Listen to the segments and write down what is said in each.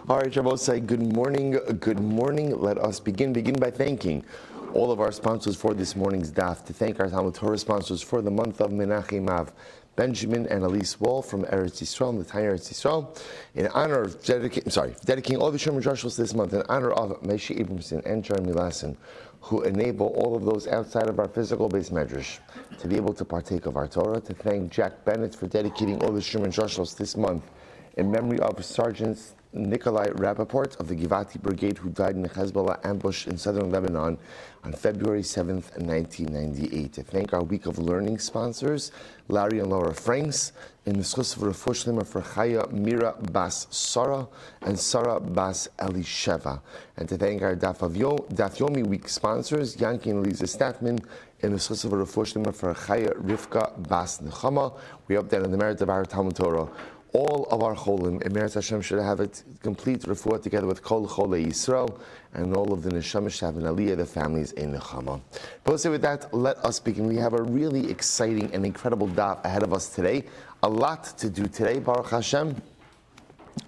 All right, Shabbos, good morning. Good morning. Let us begin by thanking all of our sponsors for this morning's daf. To thank our Talmud Torah sponsors for the month of Menachem Av, Benjamin and Elise Wall from Eretz Yisrael, the Tanya Eretz Yisrael, in honor of dedicating all the Sherman Joshua this month in honor of Moshe Abramson and Jeremy Lassen, who enable all of those outside of our physical base medrash to be able to partake of our Torah. To thank Jack Bennett for dedicating all the Sherman Joshua this month in memory of Sergeants Nikolai Rappaport of the Givati Brigade, who died in a Hezbollah ambush in southern Lebanon on February 7th, 1998. To thank our Week of Learning sponsors, Larry and Laura Franks, in the Schus of Refuah Shlema for Chaya Mira Bas Sarah and Sarah Bas Elisheva. And to thank our Daf Yomi Week sponsors, Yankee and Lisa Stackman, in the Schus of Refuah Shlema for Chaya Rivka Bas Nechama. We hope that in the merit of our Talmud Torah, all of our cholim, Emeretz Hashem, should have a complete refuah together with Kol Cholei Yisrael, and all of the neshama should have an aliyah, the families in Nechama. But with that, let us begin. We have a really exciting and incredible daf ahead of us today. A lot to do today, Baruch Hashem.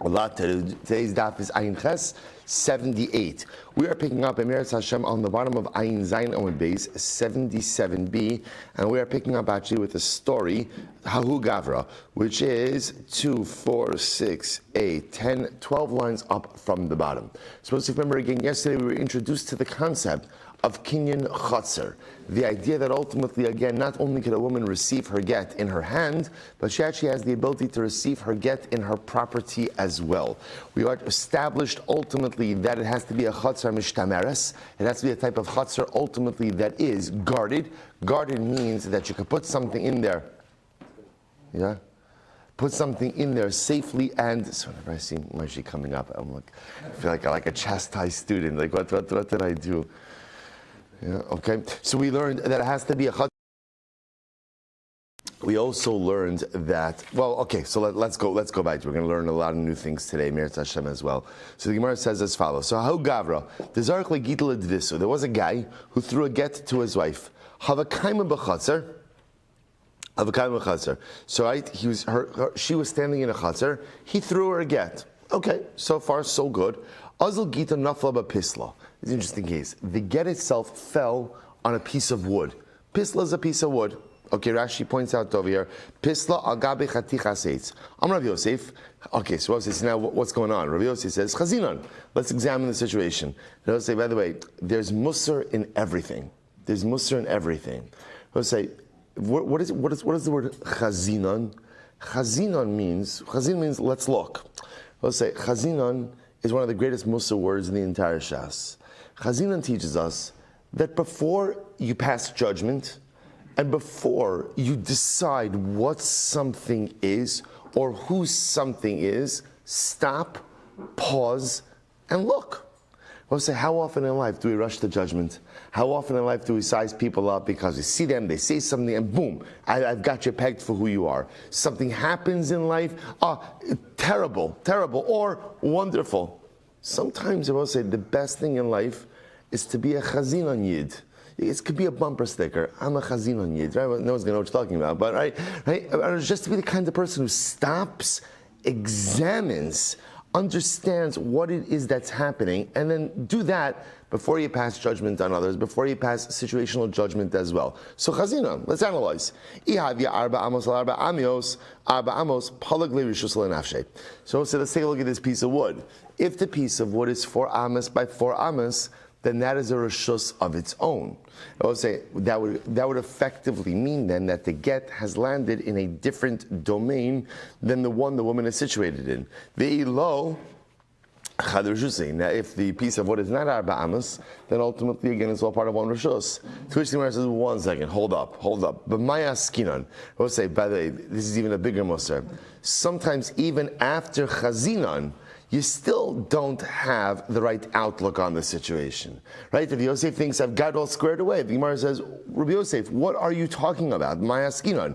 A lot to do. Today's daf is Ayin Ches 78. We are picking up Emeretz Hashem on the bottom of Ayin Zayin Owen base 77b, and we are picking up actually with a story, Hahu Gavra, which is 2, 4, 6, 8, 10, 12 lines up from the bottom. So if you remember again, yesterday we were introduced to the concept of Kinyan Chatzar, the idea that ultimately, again, not only could a woman receive her get in her hand, but she actually has the ability to receive her get in her property as well. We are established ultimately that it has to be a Chatzar Mishtameres. It has to be a type of Chatzar ultimately that is guarded. Guarded means that you could put something in there. Yeah? Put something in there safely, and so whenever I see Moshe coming up, I'm like, I feel like a chastised student. Like, what did I do? Yeah, okay. So we learned that it has to be a chad. We also learned that, well, okay, so let's go back. We're going to learn a lot of new things today, Meretz Hashem as well. So the Gemara says as follows. So how Gavra, there was a guy who threw a get to his wife. Havakaima b'chatzar. So right, she was standing in a chatzar. He threw her a get. Okay, so far so good. Azal Gittin nafla b'pisla. It's an interesting case. The get itself fell on a piece of wood. Pisla is a piece of wood. Okay, Rashi points out over here. Pisla agabe chaticha seitz. I'm Rabbi Yosef. Okay, so now what's going on? Rabbi Yosef says, Chazinon. Let's examine the situation. Rabbi Yosef, by the way, there's musar in everything. There's musar in everything. Rabbi Yosef, what is the word chazinon? Chazinon means let's look. Rabbi Yosef, chazinon is one of the greatest musar words in the entire Shas. Chazinon teaches us that before you pass judgment and before you decide what something is or who something is, stop, pause, and look. We'll say, how often in life do we rush to judgment? How often in life do we size people up because we see them, they say something, and boom, I've got you pegged for who you are. Something happens in life, terrible, or wonderful. Sometimes I will say the best thing in life is to be a chazinon yid. It could be a bumper sticker. I'm a chazinon yid. Right? No one's going to know what you're talking about. But right, just to be the kind of person who stops, examines, understands what it is that's happening, and then do that before you pass judgment on others, before you pass situational judgment as well. So chazinon, let's analyze. So let's take a look at this piece of wood. If the piece of wood is 4 amos by 4 amos, then that is a reshus of its own. I would say that would effectively mean then that the get has landed in a different domain than the one the woman is situated in. Now, if the piece of wood is not arba amos, then ultimately again it's all part of one reshus. To which the Gemara says, 1 second, hold up. But maya skinon. I would say, by the way, this is even a bigger musar. Sometimes even after chazinon, you still don't have the right outlook on the situation, right? If Yosef thinks I've got it all squared away, the Gemara says, Rabbi Yosef, what are you talking about? Maya skinon.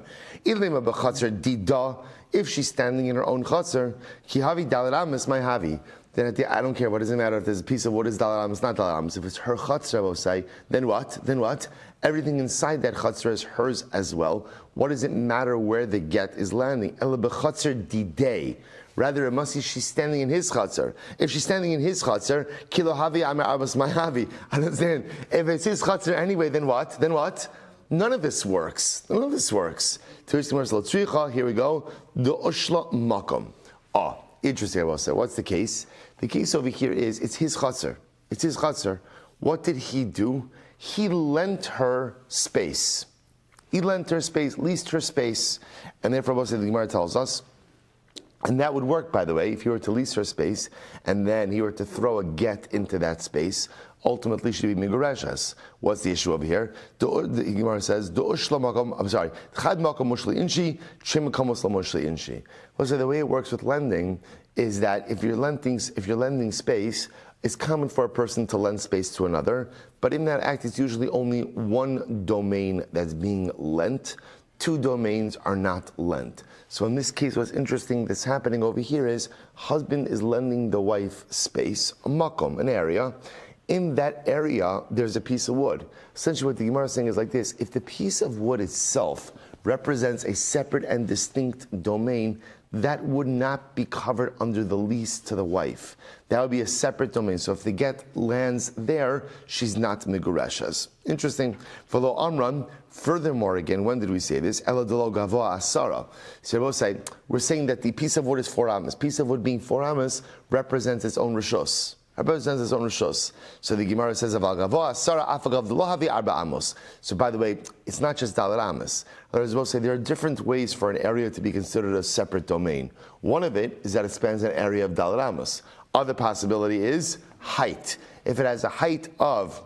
If she's standing in her own chatzar, ki havi dalet amas my havi. Then I don't care. What does it matter if there's a piece of wood is dalet amas, not dalet amas? If it's her chatzar, I will say, then what? Then what? Everything inside that chatzar is hers as well. What does it matter where the get is landing? Ela bechatzar didei. Rather, it must be she's standing in his chatzar. If she's standing in his chatzar, kilo havi amar abbas my havi. Understand? If it's his chatzar anyway, then what? Then what? None of this works. None of this works. Here we go. The ushla makom. Oh, interesting. I will say. What's the case? The case over here is it's his chatzar. It's his chatzar. What did he do? He lent her space. He lent her space, leased her space, and therefore, the Gemara tells us. And that would work, by the way, if you were to lease her space, and then he were to throw a get into that space, ultimately she'd be migurashas. What's the issue over here? The Gemara says, chad makom mushli inshi, shim makom mushli inshi. So the way it works with lending is that if you're lending space, it's common for a person to lend space to another, but in that act, it's usually only one domain that's being lent. Two domains are not lent. So in this case, what's interesting that's happening over here is husband is lending the wife space, a makom, an area. In that area, there's a piece of wood. Essentially what the Gemara is saying is like this: if the piece of wood itself represents a separate and distinct domain, that would not be covered under the lease to the wife. That would be a separate domain. So if the get lands there, she's not migureshas. Interesting. V'lo amran. Furthermore, again, when did we say this? Ela delo gavoa asara. So we're saying that the piece of wood is 4 amas. Piece of wood being 4 amas represents its own rishos. Represents its own rishos. So the Gemara says, "Aval gavoa asara afagav delo havi arba amos." So by the way, it's not just dalet amos. Others will say there are different ways for an area to be considered a separate domain. One of it is that it spans an area of dalet amos. Other possibility is height. If it has a height of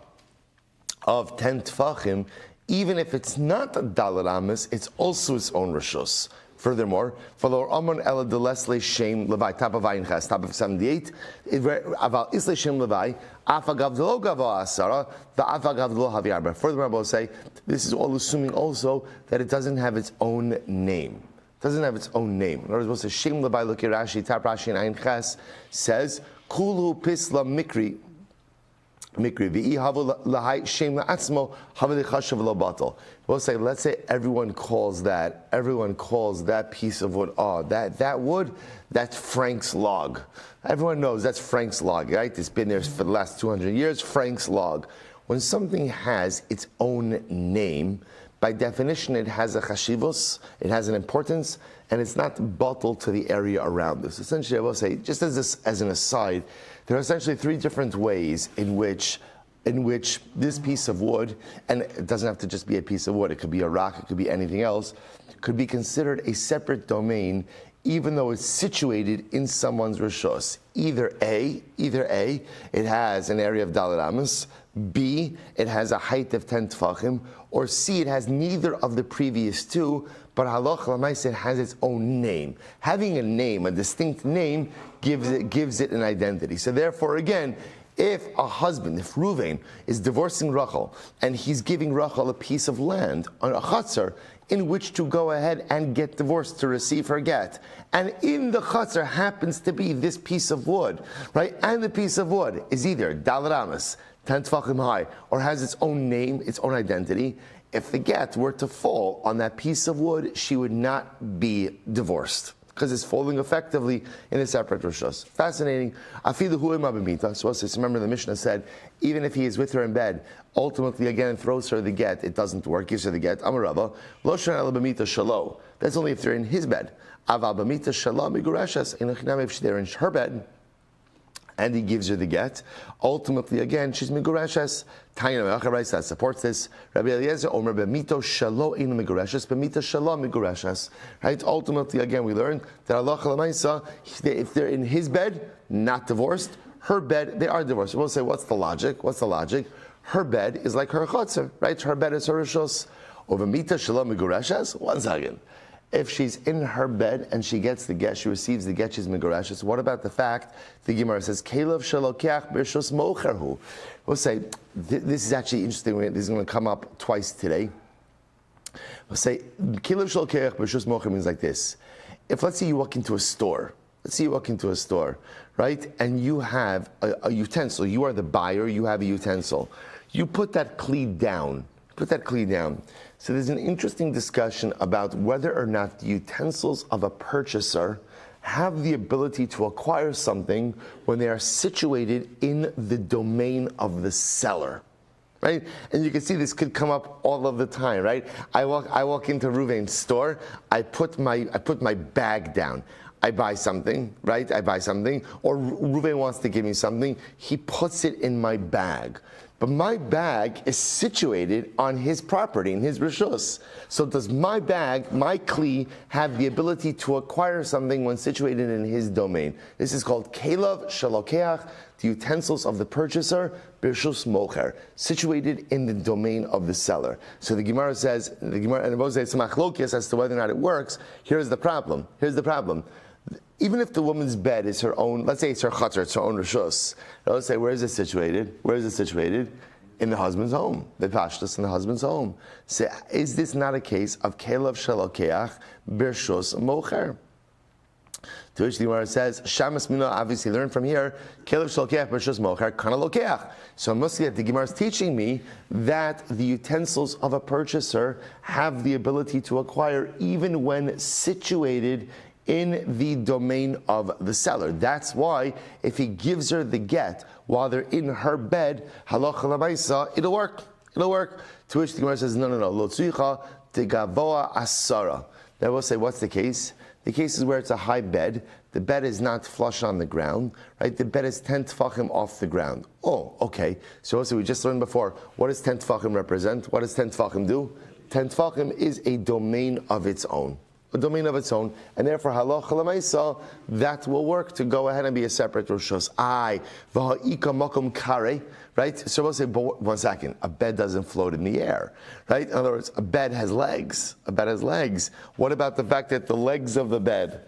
10 tfachim, even if it's not a dalet amos, it's also its own rishos. Furthermore, for the Amon Ela de Leslie Shem Levi, top of Ayin Ches, top of 78, Aval Isle Shem Levi, Afagav Delo Gava Asara, the Afagav Delo Haviarba. Furthermore, I will say, this is all assuming also that it doesn't have its own name. It doesn't have its own name. In other words, we'll say Shem Levi, look at Rashi, top Rashi and Ayin Ches, says, Kulu Pisla Mikri. We'll say, let's say everyone calls that piece of wood, that wood, that's Frank's log. Everyone knows that's Frank's log, right? It's been there for the last 200 years, Frank's log. When something has its own name, by definition, it has a chashivos, it has an importance, and it's not bottled to the area around this. Essentially, I will say, just as an aside, there are essentially 3 different ways in which this piece of wood, and it doesn't have to just be a piece of wood, it could be a rock, it could be anything else, could be considered a separate domain, even though it's situated in someone's rishos. Either A, it has an area of dalet amos, B, it has a height of 10 tfachim, or C, it has neither of the previous 2, but halacha l'maaseh, it has its own name. Having a name, a distinct name, gives it an identity. So therefore, again, if a husband, if Ruvain is divorcing Rachel, and he's giving Rachel a piece of land on a chatzar in which to go ahead and get divorced to receive her get, and in the chatzar happens to be this piece of wood, right? And the piece of wood is either dalet amos, 10 tefachim high, or has its own name, its own identity. If the get were to fall on that piece of wood, she would not be divorced, because it's falling effectively in a separate rishos. Fascinating. So remember the Mishnah said, even if he is with her in bed, ultimately again throws her the get, it doesn't work, gives her the get. Amarava, lo shana b'mita shalo. That's only if they're in his bed. Aval b'mita shalo migurashas. If they're in her bed, and he gives her the get, ultimately again she's migurashas. Tanya that supports this. Rabbi Eliezer Omer b'mito shalo in migurashas, b'mito shalo migurashas. Right. Ultimately, again, we learned that Allah Chalamaysa, if they're in his bed, not divorced. Her bed, they are divorced. We'll say, what's the logic? What's the logic? Her bed is like her chotzer, right? Her bed is her rishos. Over mita shalo migurashas. 1 second. If she's in her bed and she gets the get, she receives the get, she's migurashas. What about the fact the Gemara says, Kelev shalokeach b'rishos mocherhu? We'll say, this is actually interesting. This is going to come up twice today. We'll say, Kelev shalokeach b'rishos mocher means like this. if let's say you walk into a store, right, and you have a utensil, you are the buyer, you have a utensil. You put that kli down. So there's an interesting discussion about whether or not the utensils of a purchaser have the ability to acquire something when they are situated in the domain of the seller. Right? And you can see this could come up all of the time, right? I walk into Ruvain's store, I put my bag down. I buy something, right? Or Ruvain wants to give me something, he puts it in my bag. But my bag is situated on his property, in his rishus. So does my bag, my kli, have the ability to acquire something when situated in his domain? This is called kelav shalokeach, the utensils of the purchaser, birshus mocher, situated in the domain of the seller. So the Gemara says, and the Gemara says, machlokes as to whether or not it works. Here's the problem. Even if the woman's bed is her own, let's say it's her chatzar, it's her own rishus. Let's say, where is it situated? In the husband's home. The pashtus in the husband's home. So is this not a case of kelav shalokeach birshus mocher? To which the Gemara says, Shamas Mina, obviously learn from here, kelav shalokeach birshus mocher kana lokeach. So I must say that the Gemara is teaching me that the utensils of a purchaser have the ability to acquire even when situated in the domain of the seller. That's why if he gives her the get while they're in her bed, halacha l'maisa, it'll work. To which the Gemara says, no, lo tzricha tegavoa asara. Now we'll say, what's the case? The case is where it's a high bed. The bed is not flush on the ground, right? The bed is 10 tefachim off the ground. Oh, okay. So also we just learned before, what does 10 tefachim represent? What does 10 tefachim do? 10 tefachim is a domain of its own. And therefore halacha l'maisa, that will work to go ahead and be a separate rishus. V'ha'ika makom kare, right? So we'll say, but 1 second, a bed doesn't float in the air, right? In other words, a bed has legs. What about the fact that the legs of the bed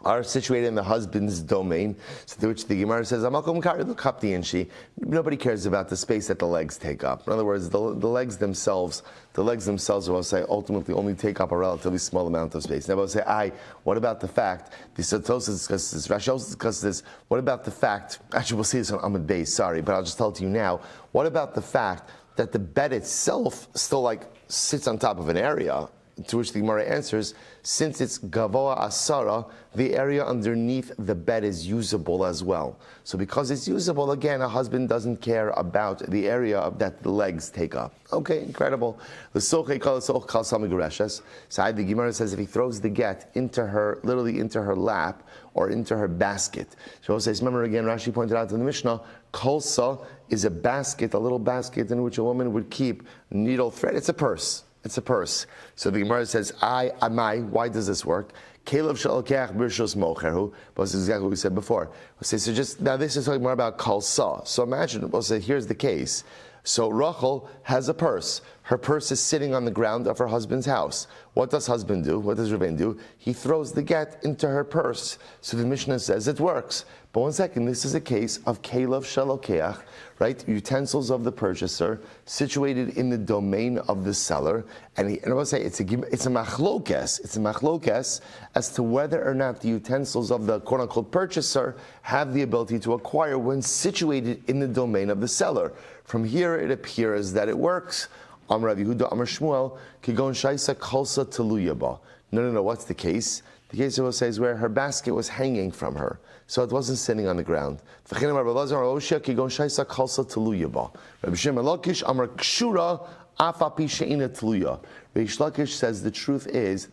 are situated in the husband's domain, so to which the Gemara says, nobody cares about the space that the legs take up. In other words, the legs themselves, I will say, ultimately only take up a relatively small amount of space. Now I will say, what about the fact, the Sotos discusses this, Rashi also discusses this, what about the fact, actually we'll see this on Amud Beis, sorry, but I'll just tell it to you now, what about the fact that the bed itself still sits on top of an area? To which the Gemara answers, since it's gavoa asara, the area underneath the bed is usable as well. So because it's usable, again, a husband doesn't care about the area that the legs take up. Okay, incredible. So the Gemara says if he throws the get literally into her lap or into her basket. So it says, remember again, Rashi pointed out in the Mishnah, kolsa is a basket, a little basket in which a woman would keep needle thread. It's a purse. So the Gemara says, why does this work? Kelav shalokeach birshus mocheru. But this is exactly what we said before. So now this is talking more about kalsa. So imagine, we'll say, here's the case. So Rachel has a purse. Her purse is sitting on the ground of her husband's house. What does husband do? What does Reuven do? He throws the get into her purse. So the Mishnah says it works. But 1 second, this is a case of kelav shalokeach, right? Utensils of the purchaser situated in the domain of the seller. And I will say it's a machlokes. It's a machlokes as to whether or not the utensils of the quote-unquote purchaser have the ability to acquire when situated in the domain of the seller. From here, it appears that it works. Amar Rabbi Yehuda, Amar Shmuel, kigon shaisa kalsa teluyaba. No, what's the case? The case I will say is where her basket was hanging from her, so it wasn't sitting on the ground. Rabbi Shmuel Amar Kshura afapi she'ina teluya. Reish Lakish says the truth is,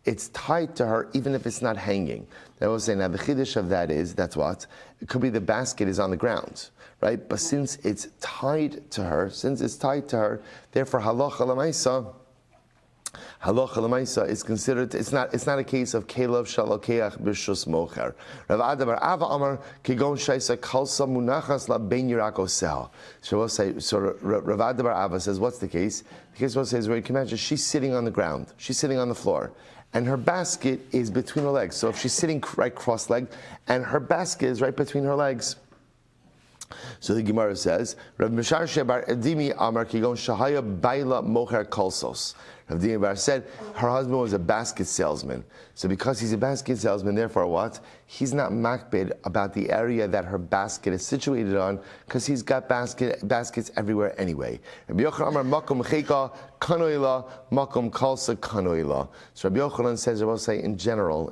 it's tied to her even if it's not hanging. I will say now the chiddush of that is, that's what? It could be the basket is on the ground, right? But since it's tied to her, therefore halacha l'maisa is considered, it's not a case of kelav shalokeach b'shus mocher. Rav Adabar Ava Amar kigon shaisa kalsa munachas la ben yirakosel. So we'll say, Rav Adabar Ava says, what's the case? The case we'll say is where you can imagine she's sitting on the ground, she's sitting on the floor, and her basket is between her legs. So if she's sitting right cross-legged, and her basket is right between her legs, So the Gemara says, Rabbi Shmuel bar Edimi Amar Kigon Shahaya Baila Mocher Kolsos. Rabbi Edimi bar said her husband was a basket salesman. So because he's a basket salesman, therefore what? He's not makbid about the area that her basket is situated on, because he's got baskets everywhere anyway. Rabbi Yochanan Amar Makom Cheka Kanoila Makom Kalsa Kanoila. So Rabbi Yochanan says, I will say in general,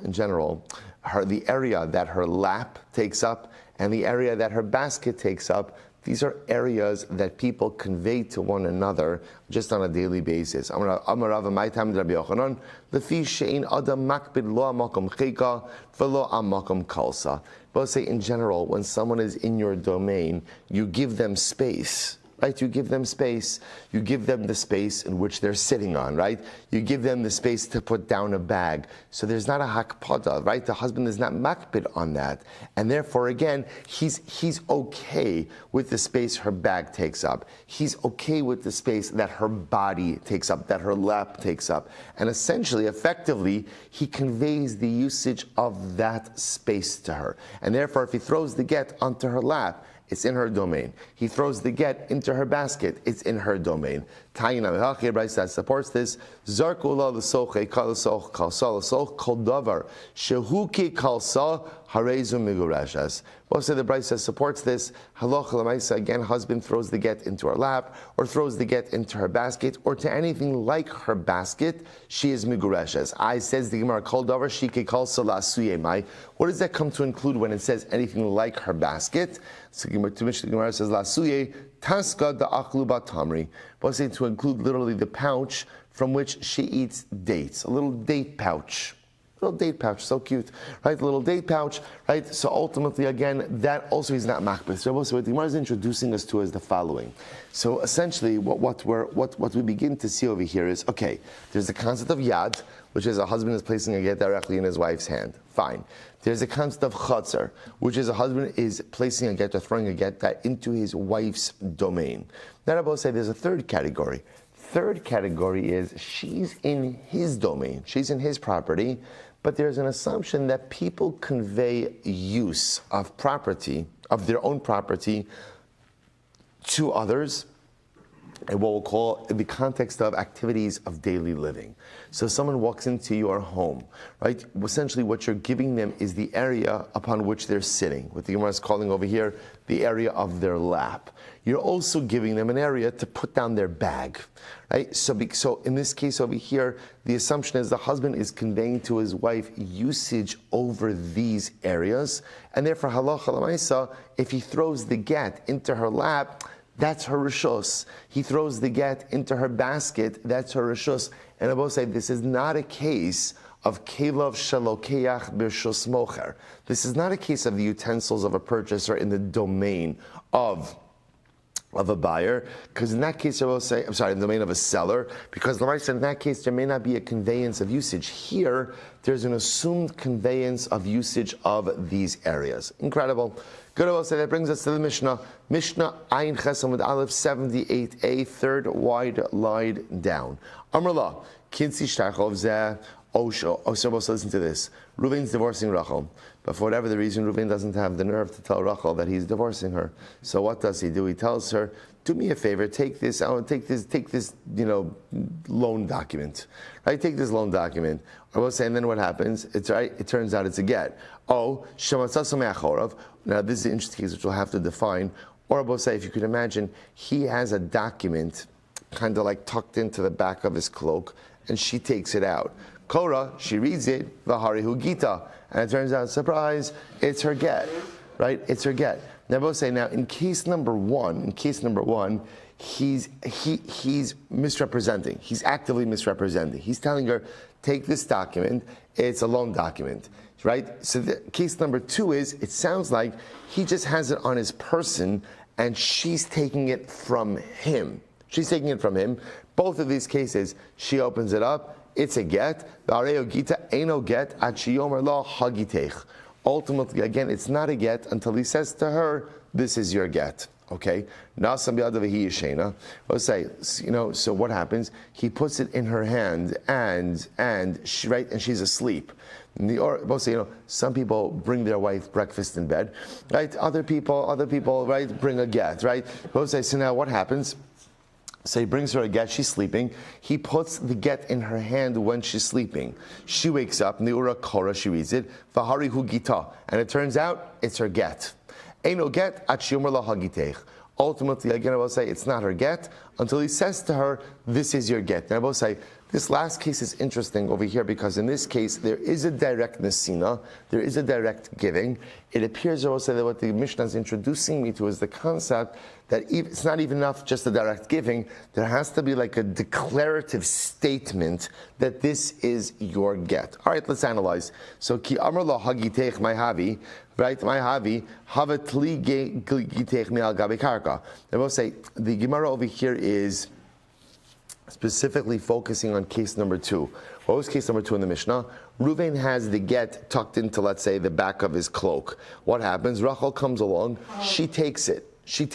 the area that her lap takes up and the area that her basket takes up, these are areas that people convey to one another just on a daily basis. Amar Rava my time Rabbi Yochanan, lefi she'in adam makbid lo amakom cheka velo amakom kalsa. But say in general, when someone is in your domain, you give them space. Right? You give them space. You give them the space in which they're sitting on, right? You give them the space to put down a bag. So there's not a hakpada, right? The husband is not makbid on that. And therefore, again, he's okay with the space her bag takes up. He's okay with the space that her body takes up, that her lap takes up. And essentially, effectively, he conveys the usage of that space to her. And therefore, if he throws the get onto her lap, it's in her domain. He throws the get into her basket, it's in her domain. Taina Mehachi Bryce that supports this. Zarkula l'soche kalasoch kalsa l'soch kol davar shehuki kalsa harezu migurashas. Both say the Bryce that supports this. Halacha l'maisa, again, husband throws the get into her lap, or throws the get into her basket, or to anything like her basket, she is migurashas. I says the Gemara kol davar shike kalsa la'asuye mai. What does that come to include when it says anything like her basket? So to which the Gemara says la'asuye taska da akluba tamri. Both say to include literally the pouch from which she eats dates, a little date pouch. Little date pouch, so cute, right? Little date pouch, right? So ultimately, again, that also is not makbid. So what the Gemara is introducing us to is the following. So essentially, what we begin to see over here is, okay, there's the concept of yad, which is a husband is placing a get directly in his wife's hand. Fine. There's a concept of chatzar, which is a husband is placing a get or throwing a get that into his wife's domain. Then I both say there's a third category. Third category is she's in his domain, she's in his property, but there's an assumption that people convey use of property, of their own property, to others, and what we'll call in the context of activities of daily living. So someone walks into your home, right? Essentially what you're giving them is the area upon which they're sitting. What the Gemara is calling over here, the area of their lap. You're also giving them an area to put down their bag, right? So in this case over here, the assumption is the husband is conveying to his wife usage over these areas, and therefore halacha l'maisa, if he throws the get into her lap, that's her rishus. He throws the get into her basket, that's her rishus. And I both say this is not a case of kelav shalokeach b'rishus mocher. This is not a case of the utensils of a purchaser in the domain of a buyer, because in that case I will say, in the domain of a seller, because in that case there may not be a conveyance of usage. Here, there's an assumed conveyance of usage of these areas. Incredible. Good, I will say that brings us to the Mishnah. Mishnah Ayin Chesam with Aleph 78a, third wide line down. Amrullah, Kinsi Shtachov Zeh. So listen to this. Reuven's divorcing Rachel, but for whatever the reason, Reuven doesn't have the nerve to tell Rachel that he's divorcing her. So what does he do? He tells her, "Do me a favor, take this, loan document, right? Take this loan document." I will say, and then what happens? It's right. It turns out it's a get. Oh, now this is an interesting case which we'll have to define. Or I will say, if you could imagine, he has a document, kind of like tucked into the back of his cloak, and she takes it out. Korah, she reads it, Vaharihu Gita, and it turns out, surprise, it's her get, right? It's her get. Now, both say, now, in case number one, he's misrepresenting. He's actively misrepresenting. He's telling her, take this document, it's a loan document, right? So case number two is, it sounds like he just has it on his person, and she's taking it from him. She's taking it from him. Both of these cases, she opens it up, it's a get. Ultimately, again, it's not a get until he says to her, this is your get. Okay? We'll say, so what happens? He puts it in her hand and she's asleep. Both say, some people bring their wife breakfast in bed, right? Other people, right, bring a get, right? Both say, so now what happens? So he brings her a get, she's sleeping. He puts the get in her hand when she's sleeping. She wakes up, Ni'ura Kora, she reads it, Vahari hu gita. And it turns out, it's her get. Eino get, at shiumar la hagiteich. Ultimately, again, I will say, it's not her get, until he says to her, this is your get. And I will say, this last case is interesting over here, because in this case, there is a direct nesina, there is a direct giving. It appears, I will say, that what the Mishnah is introducing me to is the concept that it's not even enough just a direct giving, there has to be like a declarative statement that this is your get. All right, let's analyze. So, ki amar la hagiteich my havi, right, my havi, havatli giteich mi al gabi karka. I will say, the Gemara over here is specifically focusing on case number 2. What was case number 2 in the Mishnah? Reuven has the get tucked into, let's say, the back of his cloak. What happens? Rachel comes along, she takes it, she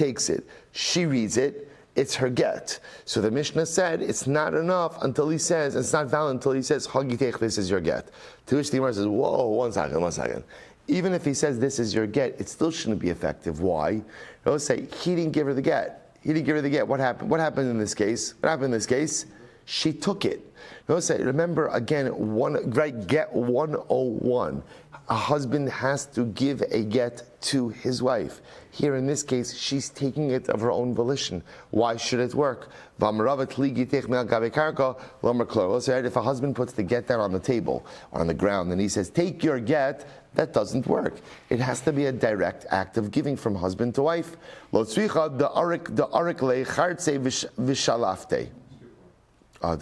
reads it, it's her get. So the Mishnah said it's not enough until he says, it's not valid until he says, Hagitech, this is your get. To which the Gemara says, whoa, one second. Even if he says this is your get, it still shouldn't be effective. Why? Don't say, he didn't give her the get. What happened? What happened in this case? She took it. Notice that, remember again, get 101. A husband has to give a get to his wife. Here in this case, she's taking it of her own volition. Why should it work? If a husband puts the get down on the table or on the ground and he says, take your get, that doesn't work. It has to be a direct act of giving from husband to wife. Did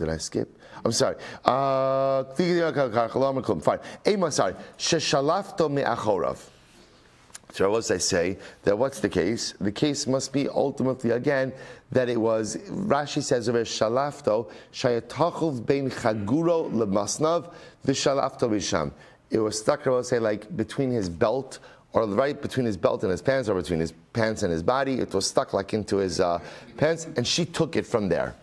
I skip? I'm sorry. Fine. Sorry. Sheshalafto me'achorav. So what I say that what's the case? The case must be ultimately again that it was. Rashi says over shalafto shayatachov bein chaguro lemasnav v'shalafto bisham. It was stuck. I will say like between his belt, or right between his belt and his pants, or between his pants and his body. It was stuck like into his pants, and she took it from there.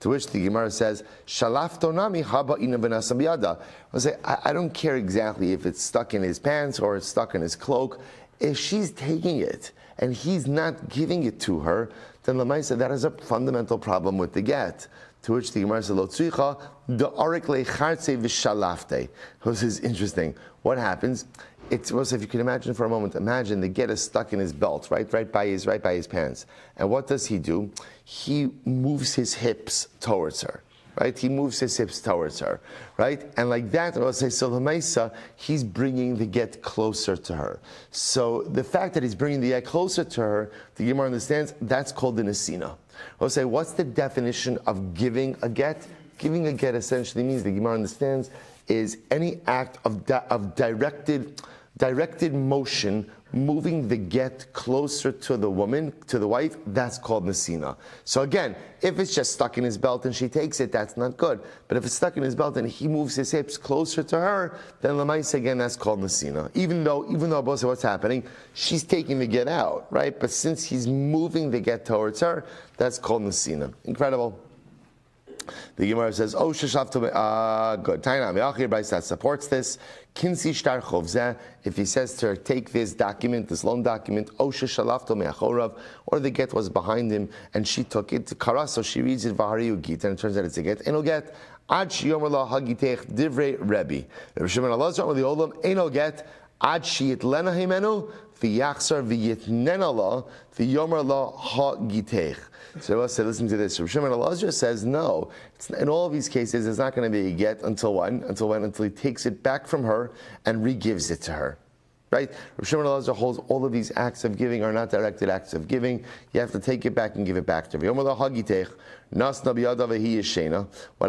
To which the Gemara says, "Shalafto nami haba ina v'nasam biyada." I say, I don't care exactly if it's stuck in his pants or it's stuck in his cloak. If she's taking it and he's not giving it to her, then Lamaisa, that is a fundamental problem with the get. To which the Gemara says, "Lo tzricha da'arik leichartze v'shalafte." This is interesting. What happens? It's if you can imagine for a moment. Imagine the get is stuck in his belt, right by his pants. And what does he do? He moves his hips towards her, right? Right? And like that, I'll say, so Lamaisa, he's bringing the get closer to her. So the fact that he's bringing the get closer to her, the Gemara understands, that's called the nesina. I'll say, what's the definition of giving a get? Giving a get essentially means, the Gemara understands, is any act of directed motion, moving the get closer to the woman, to the wife, that's called nesina. So again, if it's just stuck in his belt and she takes it, that's not good. But if it's stuck in his belt and he moves his hips closer to her, then lamaisa again, that's called nesina. Even though both what's happening, she's taking the get out, right? But since he's moving the get towards her, that's called nesina. Incredible. The Gemara says, "Oh, sheshavto good." Tainam Yachir Bryce that supports this. Kinsi shtar chovzeh. If he says to her, "Take this document, this loan document," "Oh, sheshavto me'achorav," or the get was behind him and she took it. Kara, so she reads it v'hariu git, and it turns out it's a get. Eno get ad shiyomer la hagitech divrei Rebbe. Rabbi Shimon Elazar with the olam eno get ad shiyit lena himenu v'yachsar v'yitnena la v'yomer la hagitech. So listen to this. Rabbi Shimon Elazar says no. In all of these cases, it's not going to be a get until when? Until he takes it back from her and re-gives it to her. Right? Rabbi Shimon Elazar holds all of these acts of giving are not directed acts of giving. You have to take it back and give it back to her. What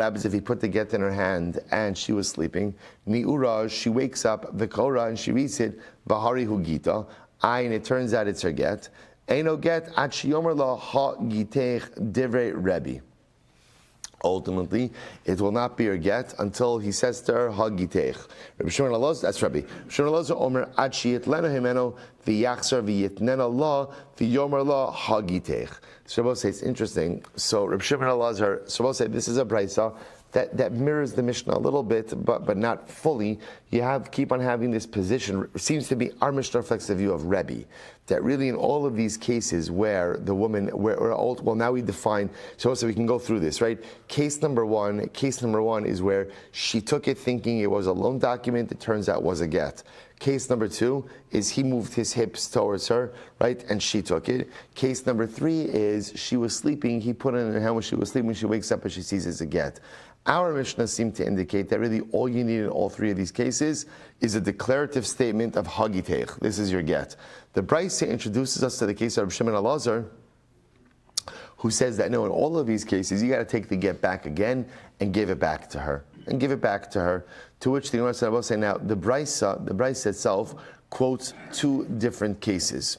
happens if he put the get in her hand and she was sleeping? Ni'ura, she wakes up, v'kora, and she reads it, v'hari hu gita, and it turns out it's her get. Eino get at shiyomer la ha gitech divrei Rebbe. Ultimately, it will not be her get until he says to her, ha gitech. Rabbi Shimon Elazar, that's Rabbi. Shimon Elazar omer ad shiyit lena himeno v'yachsar v'yitnena la v'yomer la ha gitech. So Rabbi say it's interesting. So Rabbi Shimon Elazar, so Rabbi say this is a brisa that mirrors the Mishnah a little bit, but not fully. You keep on having this position. It seems to be our Mishnah reflects the view of Rebbe, that really in all of these cases where the woman, well, now we define, so we can go through this, right? Case number one is where she took it thinking it was a loan document, it turns out it was a get. Case number two is he moved his hips towards her, right, and she took it. Case number three is she was sleeping, he put it in her hand when she was sleeping, she wakes up and she sees it's a get. Our Mishnah seemed to indicate that really all you need in all three of these cases is a declarative statement of Hagiteich. This is your get. The Brisa introduces us to the case of Rabbi Shimon Elazar, who says that no, in all of these cases, you got to take the get back again and give it back to her. To which the Gemara said, I will say now, the Brisa itself quotes two different cases,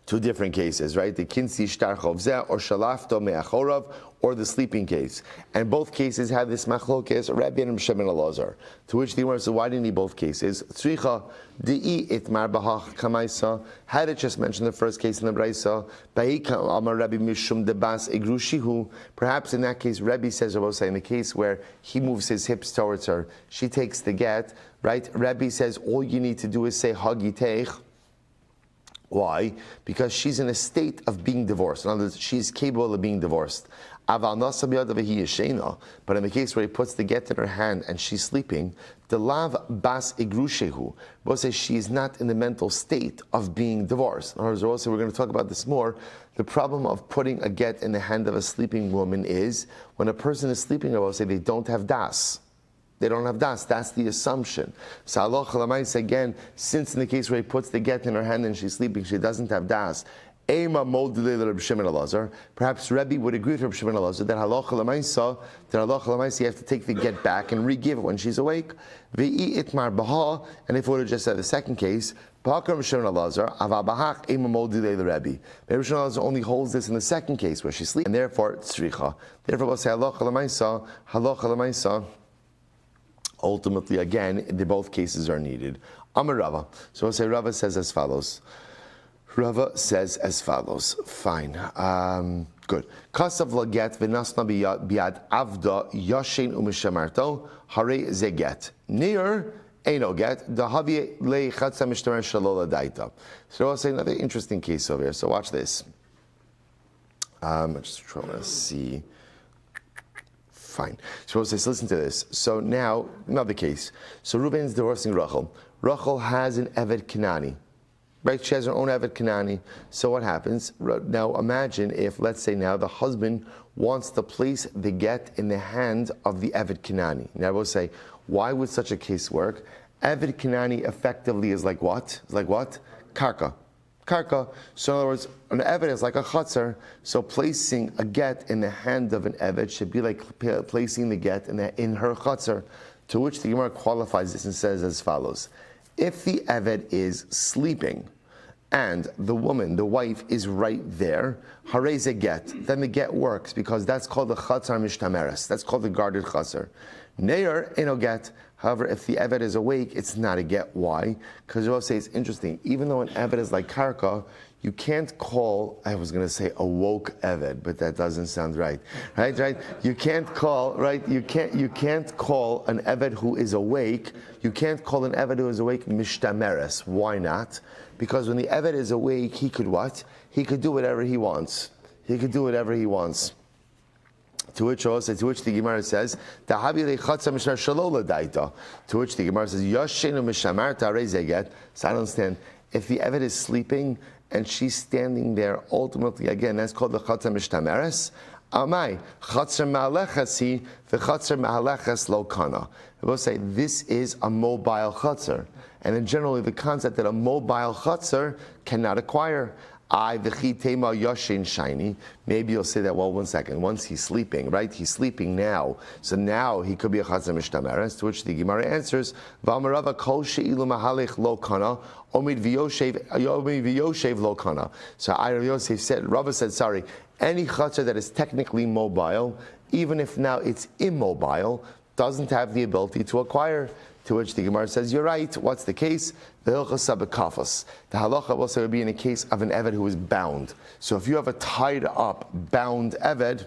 right? The kinsi shtarchov zeh or shalafto me'achorav, or the sleeping case. And both cases have this machlokes, Rabbi and Shimon Elazar. To which the Gemara said, why do you need both cases? Tzricha di'i itmar bahach kamaisa. Had it just mentioned the first case in the Brisa, ba'ika amar Rabbi mishum debas igrushihu. Perhaps in that case, Rabbi says, I will say, in the case where he moves his hips towards her, she takes the get, right? Rabbi says, all you need to do is say hagiteich. Why? Because she's in a state of being divorced. In other words, she's capable of being divorced. But in the case where he puts the get in her hand and she's sleeping, the lav bas igrushehu, both says she is not in the mental state of being divorced. In other words, we're going to talk about this more. The problem of putting a get in the hand of a sleeping woman is when a person is sleeping, I will say they don't have das. They don't have das. That's the assumption. So Allah Chalamais again, since in the case where he puts the get in her hand and she's sleeping, she doesn't have das. Perhaps Rebbe would agree with Rabbi Shimon Elazar that halacha l'maisa you have to take the get back and re-give it when she's awake. And if we would have just said the second case, Rabbi Shimon Elazar only holds this in the second case where she's sleeping, and therefore tzricha. Therefore, we'll say halacha l'maisa. Ultimately, again, both cases are needed. Amar Rava. So we'll say Rava says as follows. Fine. Good. Kasav laget v'nasna biad avda yashin u'mishamarto hare zeget. Near eino get dahavi leichatza mishtamer shalola daita. So I'll say another interesting case over here. So watch this. I'm just trying to see. Fine. So listen to this. So now, another case. So Reuben is divorcing Rachel. Rachel has an Eved Kanani. Right? She has her own Eved Kanani. So what happens? Now imagine if, let's say now, the husband wants to place the get in the hand of the Eved Kanani. Now I will say, why would such a case work? Eved Kanani effectively is like what? It's like what? Karka. So in other words, an Eved is like a chatzar. So placing a get in the hand of an Eved should be like placing the get in her chatzar. To which the Gemara qualifies this and says as follows. If the Eved is sleeping and the woman, the wife, is right there, harei ze get, then the get works because that's called the chatzar mishtameres. That's called the guarded chatzar. Neir eno get. However, if the Eved is awake, it's not a get. Why? Because you will say it's interesting. Even though an Eved is like karka, you can't call, I was going to say a woke Eved, but that doesn't sound right. Right? You can't call, right? You can't call an Eved who is awake, you can't call an Eved who is awake mishtameres. Why not? Because when the Eved is awake, he could what? He could do whatever he wants. To which the Gemara says, to which the Gemara says, so I don't understand. If the Eved is sleeping and she's standing there, ultimately, again, that's called the chatzar mishtameres. Amai, chatzar ma'alechasi, the chatzar ma'alechas lo kana. I will say, this is a mobile chatzar. And then generally, the concept that a mobile chatzar cannot acquire. Shiny. Maybe you'll say that, well, 1 second. Once he's sleeping, right? He's sleeping now. So now he could be a chatzar mishtameres, to which the Gemara answers, V'amarava kol she'ilu mahalech lo kana, omid v'yoshev lo kana. So Rava said, sorry, any chatzar that is technically mobile, even if now it's immobile, doesn't have the ability to acquire. To which the Gemara says, you're right. What's the case? The halacha also would be in a case of an Eved who is bound. So if you have a tied up, bound Eved,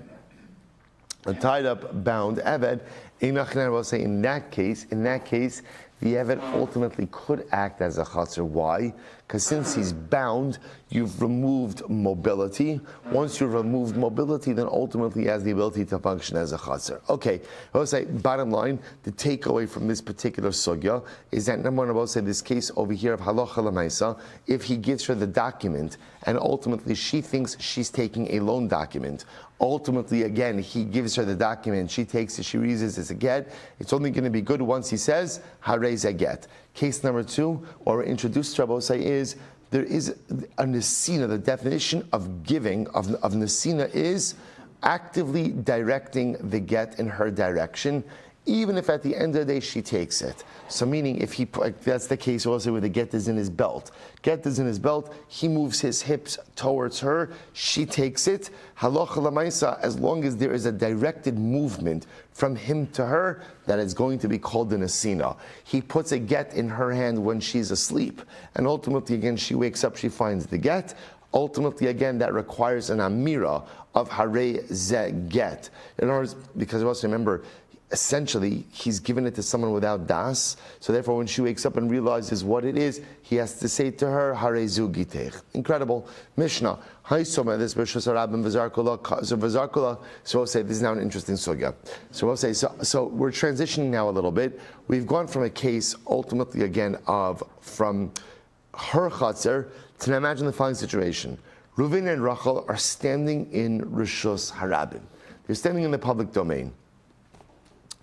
a tied up, bound Eved, I will say in that case, the Eved ultimately could act as a chaser. Why? Because since he's bound, you've removed mobility. Once you've removed mobility, then ultimately he has the ability to function as a chaser. Okay, I will say, bottom line, the takeaway from this particular sugya is that number one, I will say this case over here of halacha l'maisa, if he gives her the document and ultimately she thinks she's taking a loan document, ultimately, again, he gives her the document, she takes it, she reads it as a get. It's only going to be good once he says, harei a get. Case number two, what we're introduced to Rabbi is, there is a nesina, the definition of giving, of nesina is actively directing the get in her direction, even if at the end of the day she takes it. So meaning if that's the case also where the get is in his belt. Get is in his belt, he moves his hips towards her, she takes it. Halacha l'maisa, as long as there is a directed movement from him to her, that is going to be called an asina. He puts a get in her hand when she's asleep. And ultimately again she wakes up, she finds the get. Ultimately, again, that requires an amira of harei ze get. In other words, because also remember, essentially, he's given it to someone without das. So therefore, when she wakes up and realizes what it is, he has to say to her, Harei zu gitech. Incredible. Mishnah. So we'll say, this is now an interesting sugya. So we'll say, so we're transitioning now a little bit. We've gone from a case, ultimately again, from her chatzar, to now imagine the following situation. Reuven and Rachel are standing in Rishus Harabim. They're standing in the public domain.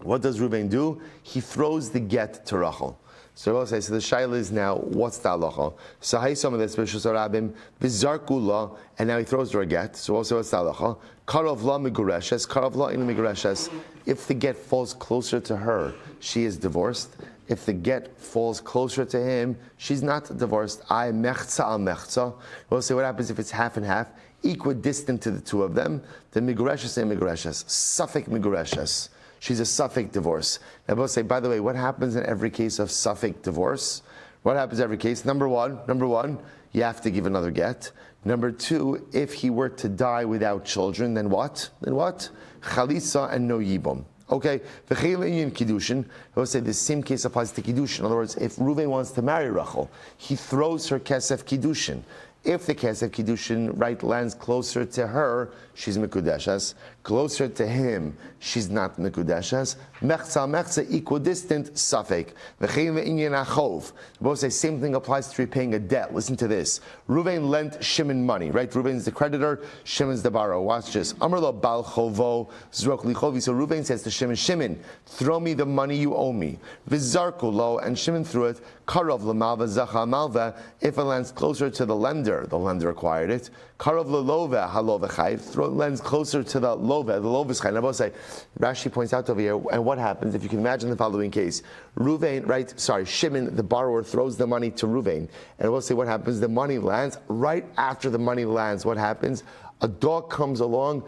What does Reuven do? He throws the get to Rachel. So we'll say, so the shaila is now, what's the halacha? So hay some of this Rishus Harabim, v'zarku la, and now he throws her a get. So we'll say, what's the halacha? Karav la migureshes, karav la in migureshes. If the get falls closer to her, she is divorced. If the get falls closer to him, she's not divorced. I mechza al mechza. We'll say what happens if it's half and half, equidistant to the two of them. Then migureshes and migureshes, suffix migureshes. She's a suffix divorce. Now we'll say, by the way, what happens in every case of suffix divorce? What happens in every case? Number one, you have to give another get. Number two, if he were to die without children, then what? Chalisa and no yibum. Okay, the Chayla Kiddushin, I will say the same case applies to Kiddushin. In other words, if Reuven wants to marry Rachel, he throws her Kesef Kiddushin. If the Kesef Kiddushin lands closer to her, she's Mekudeshes. Closer to him, she's not Mekudeshes. Mechza, equidistant, Safek. V'chein ve'inyan achov. Both say same thing applies to repaying a debt. Listen to this. Reuven lent Shimon money, right? Reuven's the creditor, Shimon's the borrower. Watch this. Amar lo bal chovo, zrok li chovi. So Reuven says to Shimon, throw me the money you owe me. V'zarku lo, and Shimon threw it. Karov l'malva zacha malva. If it lands closer to the lender acquired it. Karov l'lova halova chayv. Lands closer to the lova is chayv. Now both say, Rashi points out over here, and what happens if you can imagine the following case? Shimon, the borrower, throws the money to Reuven, and we'll say what happens. The money lands. Right after the money lands, what happens? A dog comes along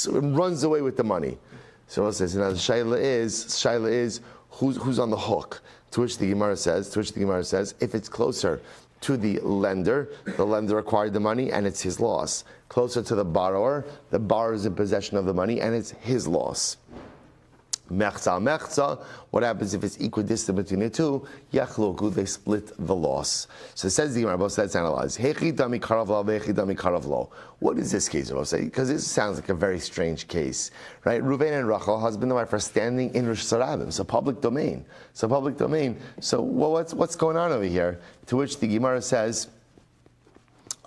and runs away with the money. So we'll say, so now the shaila is who's on the hook? To which the Gemara says, if it's closer to the lender acquired the money and it's his loss. Closer to the borrower is in possession of the money and it's his loss. Mechza, what happens if it's equidistant between the two? Yachloku, they split the loss. So it says the Gemara, let's analyze. Hechi dami karav lo, vechi dami karav lo. What is this case? Because this sounds like a very strange case, right? Reuven and Rachel, husband and wife, are standing in Rosh Hashanah, so public domain. So what's going on over here? To which the Gemara says,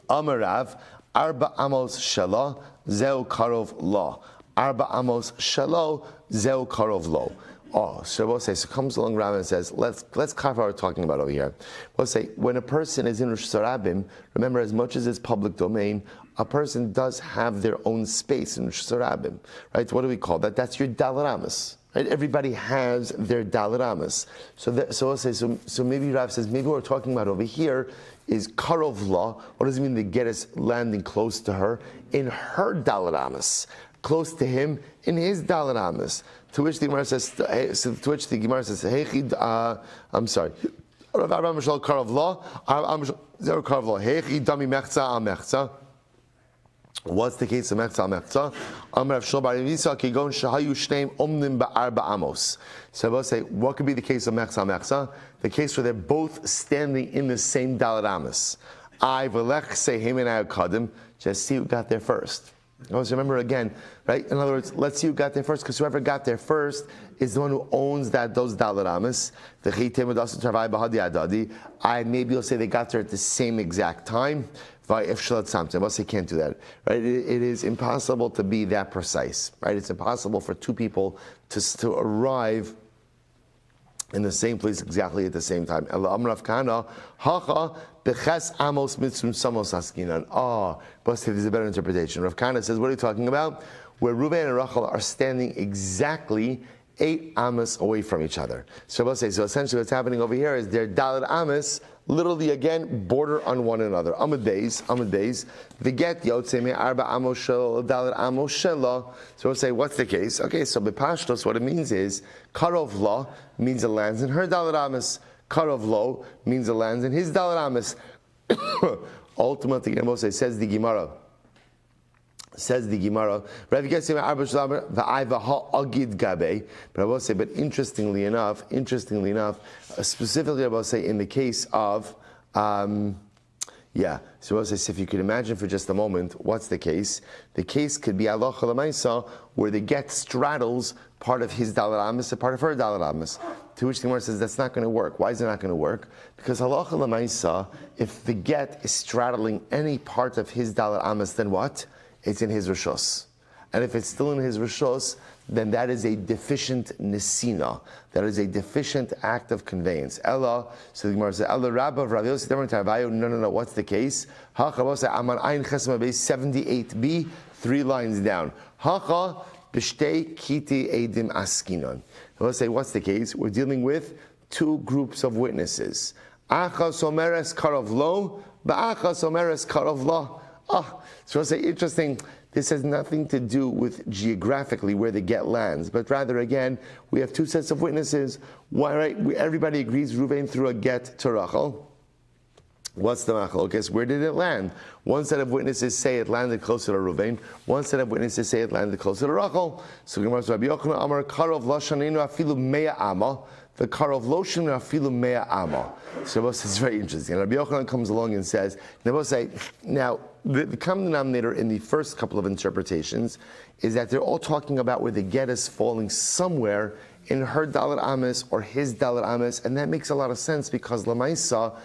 Amarav, arba amos shala, zeu karov lo. Arba amos shalo zeu karov lo. So we'll say, so comes along Rav and says, let's clarify what we're talking about over here. We'll say, when a person is in Rosh Hashanah, remember, as much as it's public domain, a person does have their own space in Rosh Hashanah, right? What do we call that? That's your dalaramas. Right? Everybody has their dalaramas. So we'll say, so maybe Rav says, maybe what we're talking about over here is karov lo. What does it mean? The get is landing close to her in her dalaramas. Close to him in his dalaramas. To which the Gemara says, I'm sorry. What's the case of mechza mechza? Amar Rav Shmuel Silber kigon shahayu shneim omnim ba'arba amos. So I will say, what could be the case of mechza mechza? The case where they're both standing in the same dalet amos. I velech say him and I kadim. Just see who got there first. Always remember again, right? In other words, let's see who got there first, because whoever got there first is the one who owns those dalet amos. Maybe you'll say they got there at the same exact time. But they can't do that, right? It is impossible to be that precise, right? It's impossible for two people to arrive in the same place exactly at the same time. But there's a better interpretation. Rav Kana says, what are you talking about? Where Reuven and Rachel are standing exactly 8 amos away from each other. So essentially what's happening over here is their dalet amos literally again border on one another. Amud Beis, the get yotze me arba amos shel dalet amos shela. So we'll say, what's the case? Okay, so bepashtos, what it means is karov la means it lands in her dalet amos. Karov lo means it lands in his dalet amos. Ultimately, says the Gemara. But I will say, but interestingly enough, specifically I will say in the case of, so I will say, if you could imagine for just a moment, what's the case? The case could be Allah Chalamaisa, where the get straddles part of his dalet amos and part of her dalet amos. To which the Gemara says that's not going to work. Why is it not going to work? Because halacha l'maisa, if the get is straddling any part of his dalet amos, then what? It's in his rishos. And if it's still in his rishos, then that is a deficient nesina. That is a deficient act of conveyance. Ella, so the Gemara says, Ella Rabba Rav Yossi no, what's the case? Hacha Aman Ayin Chesma Beis 78b, 3 lines down. Hacha B'shtei Kiti Eidim Askinon. Let's say, what's the case? We're dealing with 2 groups of witnesses. Achas Omeres Karov Lo, Ba'achas Omeres Karov La. So I'll say, interesting, this has nothing to do with geographically where the get lands, but rather, again, we have 2 sets of witnesses. Why, right? Everybody agrees Reuven threw a get to Rachel. What's the machlokes? Where did it land? One set of witnesses say it landed closer to Reuven. One set of witnesses say it landed closer to Rachel. So Gemara says, Rabbi Yochanan Amar Karov Lashaninu Afilu Mea Ama. The Karov Loshin Afilu Mea Ama. So it's very interesting. And Rabbi Yochanan comes along and says, now the common denominator in the first couple of interpretations is that they're all talking about where the get is falling somewhere in her dalet amos or his dalet amos, and that makes a lot of sense because lamaisa,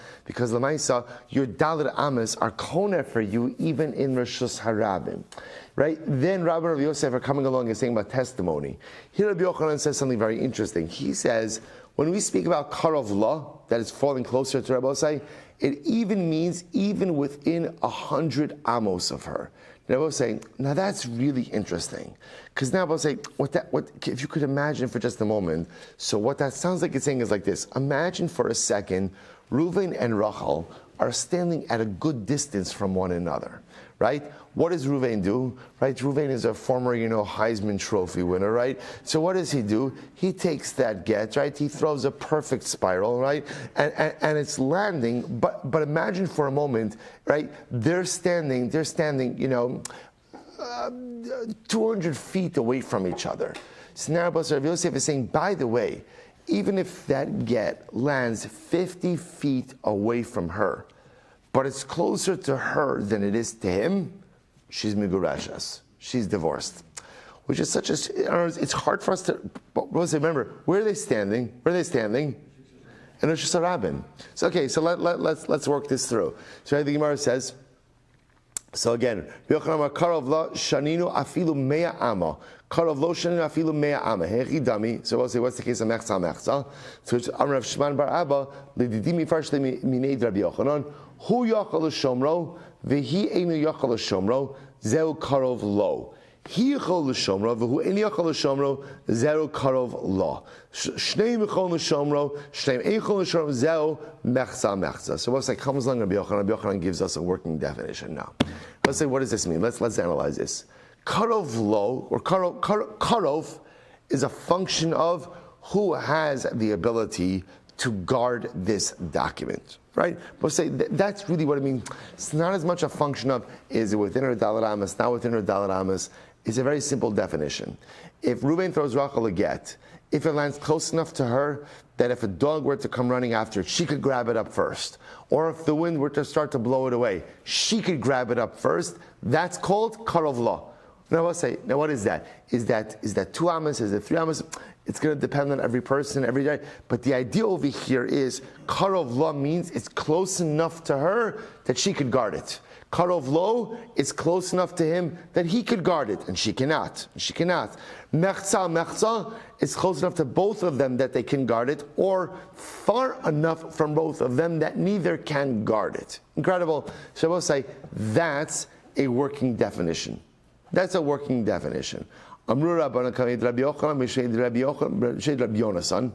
your dalet amos are kona for you even in Rishus Harabim, right? Then Rabbi Rav Yosef are coming along and saying about testimony. Here Rabbi Yochanan says something very interesting. He says, when we speak about karov la, that is falling closer to Rabbi, it even means even within 100 amos of her. Now I was saying, now that's really interesting, because now I was saying, what if you could imagine for just a moment. So what that sounds like it's saying is like this: imagine for a second, Reuven and Rachel are standing at a good distance from one another, right? What does Reuven do? Right? Reuven is a former, Heisman Trophy winner, right? So what does he do? He takes that get, right? He throws a perfect spiral, right? And it's landing, but imagine for a moment, right? They're standing, 200 feet away from each other. So now Rav Yosef is saying, by the way, even if that get lands 50 feet away from her, but it's closer to her than it is to him, she's migurashas. She's divorced. Which is such a, it's hard for us to, remember, where are they standing? In Rishus Harabim. So okay, so let's work this through. So the Gemara says, so again, Karov lo shaninu afilu mea ama. Karov lo shaninu afilu mea ama. Hechidami. So we'll say, what's the case of mechza mechza? So it's Amar Rav Shimon bar Abba lididimi farshli minei Rabbi Yochanan hu yachal l'shomro v'hi einu yachal l'shomro zeu karov lo. He yachal l'shomro v'hu einu yachal l'shomro zeu karov lo. Shnei yachal l'shomro shnei eichal l'shomro zeu mechza mechza. So what's that comes along Rabbi Yochanan gives us a working definition now. Let's say, what does this mean? Let's analyze this. Karov lo, or karov is a function of who has the ability to guard this document, right? But say that's really what I mean. It's not as much a function of is it within her Dalet Amos, not within her Dalet Amos. It's a very simple definition. If Reuven throws Rachel a get, if it lands close enough to her that if a dog were to come running after it, she could grab it up first. Or if the wind were to start to blow it away, she could grab it up first. That's called Karov Law. Now I'll say, now what is that? Is that 2 Amos? Is it 3 Amos? It's going to depend on every person, every day. But the idea over here is Karov Law means it's close enough to her that she could guard it. Karov Lo is close enough to him that he could guard it, and she cannot. She cannot. Mechza is close enough to both of them that they can guard it, or far enough from both of them that neither can guard it. Incredible. So I will say that's a working definition. That's a working definition. Amru Rabbana Kamid Rabbi Yochanan Mished Rabbi Yonasan.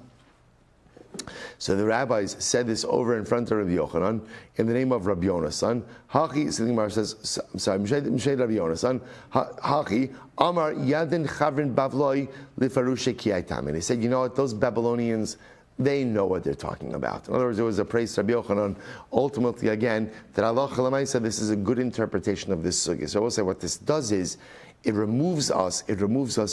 So the rabbis said this over in front of Rabbi Yochanan in the name of Rabbi Yonasan. Hachi, so the Gemara says, sorry, Mished Rabbi Yonasan. Hachi, Amar Yadin Chavrin Bavloi Lifarushe Kiaitam. And he said, you know what, those Babylonians, they know what they're talking about. In other words, it was a praise to Rabbi Yochanan, ultimately again, that Allah Chalamai said this is a good interpretation of this sugya. So I will say what this does is, it removes us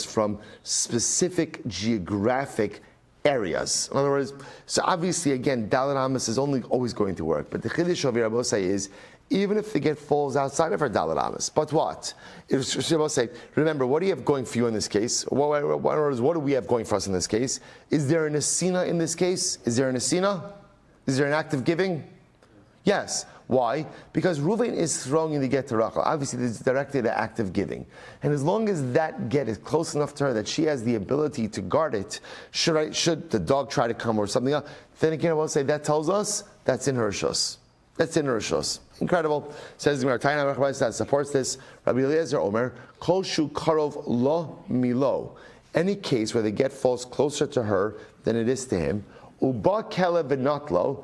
from specific geographic areas. In other words, so obviously again, Dalet Amos is always going to work. But the Chiddush of Rabbi say is, even if the get falls outside of her Dalet Amos, but what? If Rabbi say, remember, what do you have going for you in this case? What do we have going for us in this case? Is there an asina in this case? Is there an asina? Is there an act of giving? Yes. Why? Because Reuven is throwing in the get to Rachel. Obviously, it's directed at act of giving. And as long as that get is close enough to her that she has the ability to guard it, should the dog try to come or something else, then again I will say that tells us that's in her shus. That's in her shus. Incredible. Says the Gemara, that supports this. Rabbi Eliezer Omer, Kol shu karov lo milo. Any case where the get falls closer to her than it is to him, uba kelev v'notlo,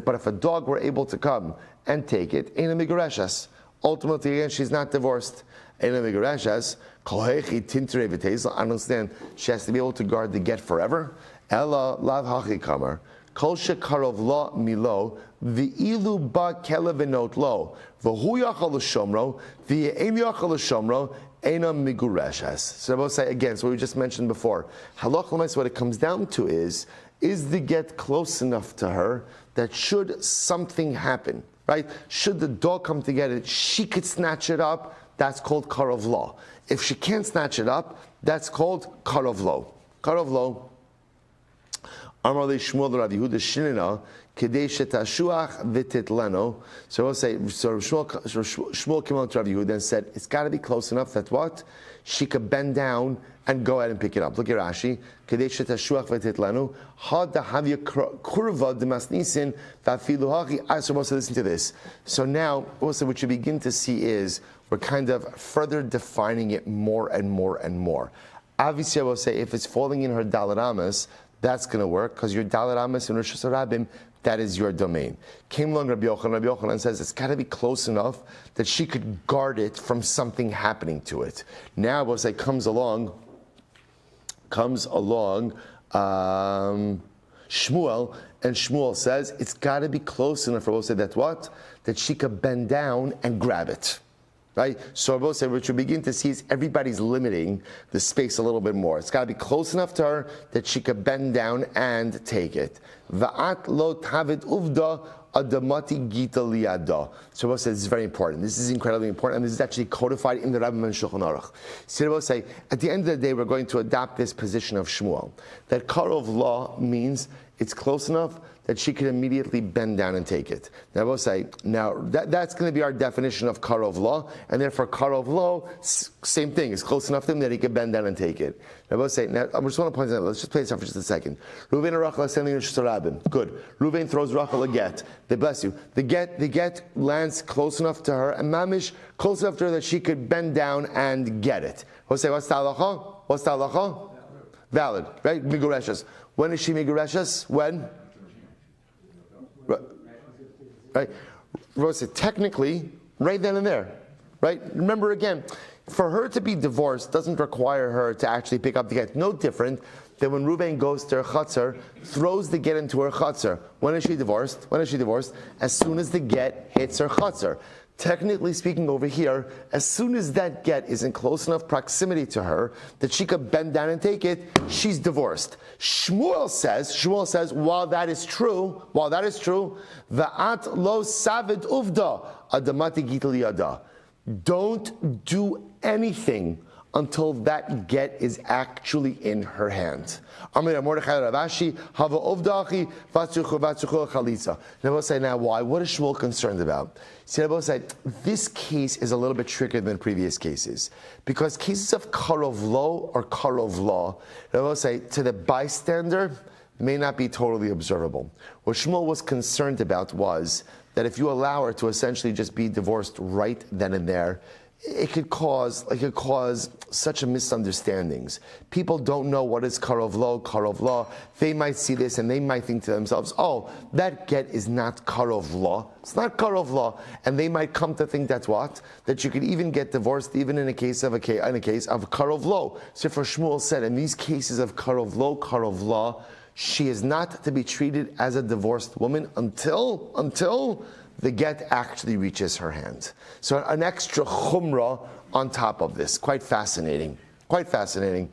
but if a dog were able to come and take it, Eina Migareshas. Ultimately, again, she's not divorced. Eina Migareshas, Kohechi Tintere V'Tezel. I understand she has to be able to guard the get forever. Ella Lav Hachi Kamar. Kol Shekarov Lo Milo, V'ilu Ba Kele V'Not Lo, V'Hu Yachal L'Shomro, V'Ye'en Yachal L'Shomro, Eina Migareshas. So I will say again, so we just mentioned before, Halach L'Mais, what it comes down to is the get close enough to her that should something happen, right? Should the dog come to get it, she could snatch it up. That's called Karov Law. If she can't snatch it up, that's called Karov Law. Karov Law. Amar le Shmuel Rav Yehuda Shinina Kedei shetashuach v'titleno. So we'll say, so Shmuel came out to Rav Yehuda and said, it's got to be close enough that what? She could bend down and go ahead and pick it up. Look at Rashi. Kedei shetashuach v'titleno. Had dahavya kurva demasnisin v'afilu hachi. I supposed to listen to this. So now, also what you begin to see is, we're kind of further defining it more and more and more. Obviously, I will say, if it's falling in her Dalet Amos, that's going to work, because your Dalet Amos and Rosh Hashanah, that is your domain. Came along Rabbi Yochanan says it's got to be close enough that she could guard it from something happening to it. Now, I will say, comes along Shmuel, and Shmuel says it's got to be close enough for us to say that what? That she could bend down and grab it. Right? So I will say what you begin to see is everybody's limiting the space a little bit more. It's got to be close enough to her that she could bend down and take it. Va'at lo tavid uvda adamati gita liyada. So I will say this is very important. This is incredibly important, and this is actually codified in the Rambam and Shulchan Aruch. So I will say, at the end of the day, we're going to adopt this position of Shmuel. That Karov Law means it's close enough that she could immediately bend down and take it. Now I will say, that's going to be our definition of Karov Law, and therefore Karov Law, same thing, it's close enough to him that he can bend down and take it. Now I will say, I just want to point out, let's just play this out for just a second. Reuven and Rachel are standing in Shusarabim. Good. Reuven throws Rachel a get. They bless you. The get lands close enough to her, and Mamish close enough to her that she could bend down and get it. We'll say, what's the halacha? What's the halacha? Valid, right? Migureshas. When is she Migureshas? When? Right? So technically, right then and there. Right? Remember again, for her to be divorced doesn't require her to actually pick up the get. No different that when Reuven goes to her chutzner, throws the get into her chutzner. When is she divorced? As soon as the get hits her chutzner. Technically speaking over here, as soon as that get is in close enough proximity to her that she could bend down and take it, she's divorced. Shmuel says, while that is true, va'at lo savid uvda adamati gital yada. Don't do anything until that get is actually in her hand. Now we'll say, now why? What is Shmuel concerned about? See, Rabbi said, this case is a little bit trickier than previous cases. Because cases of karov lo or karov law, Rabbi say, to the bystander, may not be totally observable. What Shmuel was concerned about was that if you allow her to essentially just be divorced right then and there, it could cause such a misunderstandings. People don't know what is karov law. They might see this and they might think to themselves, oh, that get is not karov law. It's not karov law. And they might come to think that's what? That you could even get divorced even in a case of karov law. So for Shmuel said, in these cases of karov law, she is not to be treated as a divorced woman until the get actually reaches her hand. So an extra chumrah on top of this. Quite fascinating. And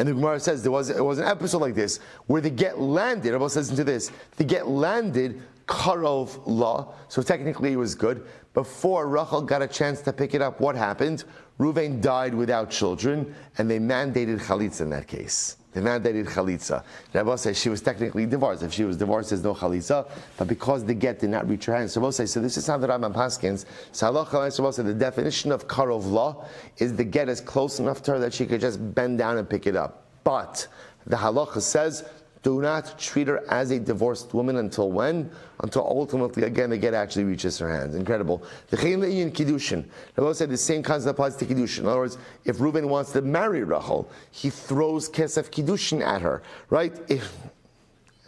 the Gemara says it was an episode like this where the get landed. Rabbi says into this, the get landed karov law, so technically it was good. Before Rachel got a chance to pick it up, what happened? Reuven died without children, and they mandated chalitza in that case. They mandated chalitza. Rabbi says she was technically divorced. If she was divorced, there's no chalitza. But because the get did not reach her hands, so Rabbi says, so this is how the Rambam paskins. So halacha, the definition of karov law is the get is close enough to her that she could just bend down and pick it up. But the halacha says, do not treat her as a divorced woman until when? Until ultimately, again, the get actually reaches her hands. Incredible. The Kiddushin. Rabbi said the same concept applies to Kiddushin. In other words, if Reuven wants to marry Rachel, he throws kesef Kiddushin at her, right?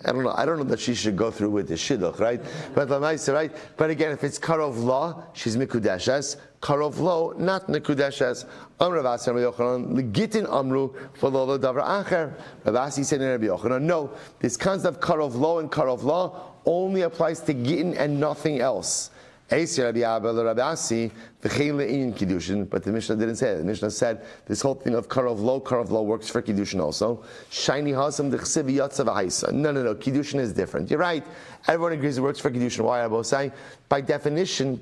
I don't know that she should go through with the shidduch, right? But right? But again, if it's karov law, she's mikudeshes. Karov lo, not mikudeshes. Gittin amru for lo davar acher. Rabbi said in Rabbi Yochanan, no, this concept of karov lo and karov law only applies to Gittin and nothing else. But the Mishnah didn't say it. The Mishnah said this whole thing of karov lo works for Kiddushin also. Shiny hasam dechsiv yatzav haisa. No. Kiddushin is different. You're right. Everyone agrees it works for Kiddushin. Why? I will say, by definition,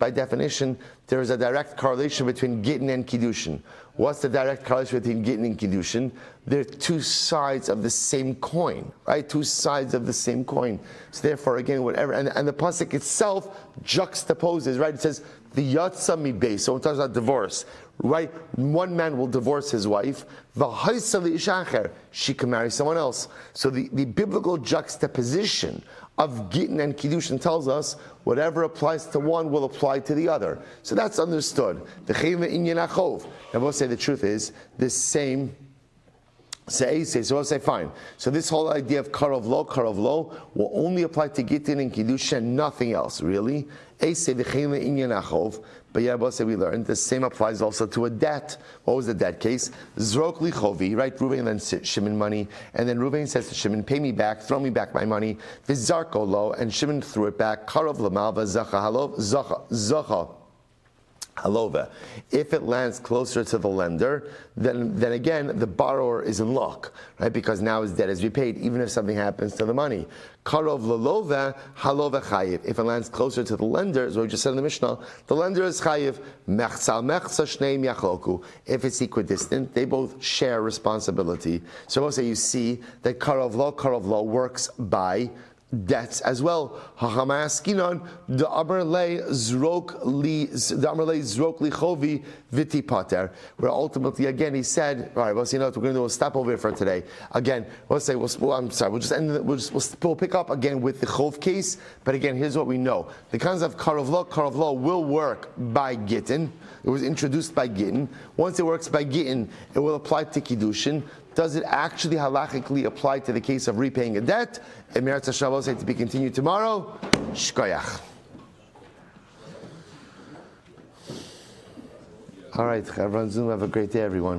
there is a direct correlation between Gittin and Kiddushin. What's the direct correlation between Gittin and Kiddushin? They're two sides of the same coin, right? Two sides of the same coin. So therefore, again, whatever, and the pasuk itself juxtaposes, right? It says the yatsa mi beis. So it talks about divorce, right? One man will divorce his wife. She can marry someone else. So the biblical juxtaposition of Gittin and Kiddushin tells us whatever applies to one will apply to the other. So that's understood. The I will say the truth is this same. So I'll say fine. So this whole idea of karov lo will only apply to Gittin and Kiddushin, nothing else, really. But yeah, we learned the same applies also to a debt. What was the debt case? Zrok lichovi, right? Reuven lends Shimon money, and then Reuven says to Shimon, "Pay me back, throw me back my money." Vizarko lo, and Shimon threw it back. Karov lamalva zacha halov zacha. Halova. If it lands closer to the lender, then again the borrower is in luck, right? Because now his debt is repaid, even if something happens to the money. Karov lalova halova chayiv. If it lands closer to the lender, as we just said in the Mishnah, the lender is chayiv. Mechsal mechsa shneim yachloku. If it's equidistant, they both share responsibility. So also you see that karov lo works by debts as well. Hachamaskinon the amarle zrok li chovi viti pater. Where ultimately again he said, all right, well, so you know what we're going to do? We'll stop over here for today. Again, we'll just end. We'll pick up again with the chov case. But again, here's what we know: the concept of karov lo will work by Gittin. It was introduced by Gittin. Once it works by Gittin, it will apply to Kiddushin. Does it actually halachically apply to the case of repaying a debt? Emirat Hashem will say to be continued tomorrow. Shkoyach. All right, Chavran Zoom, have a great day, everyone.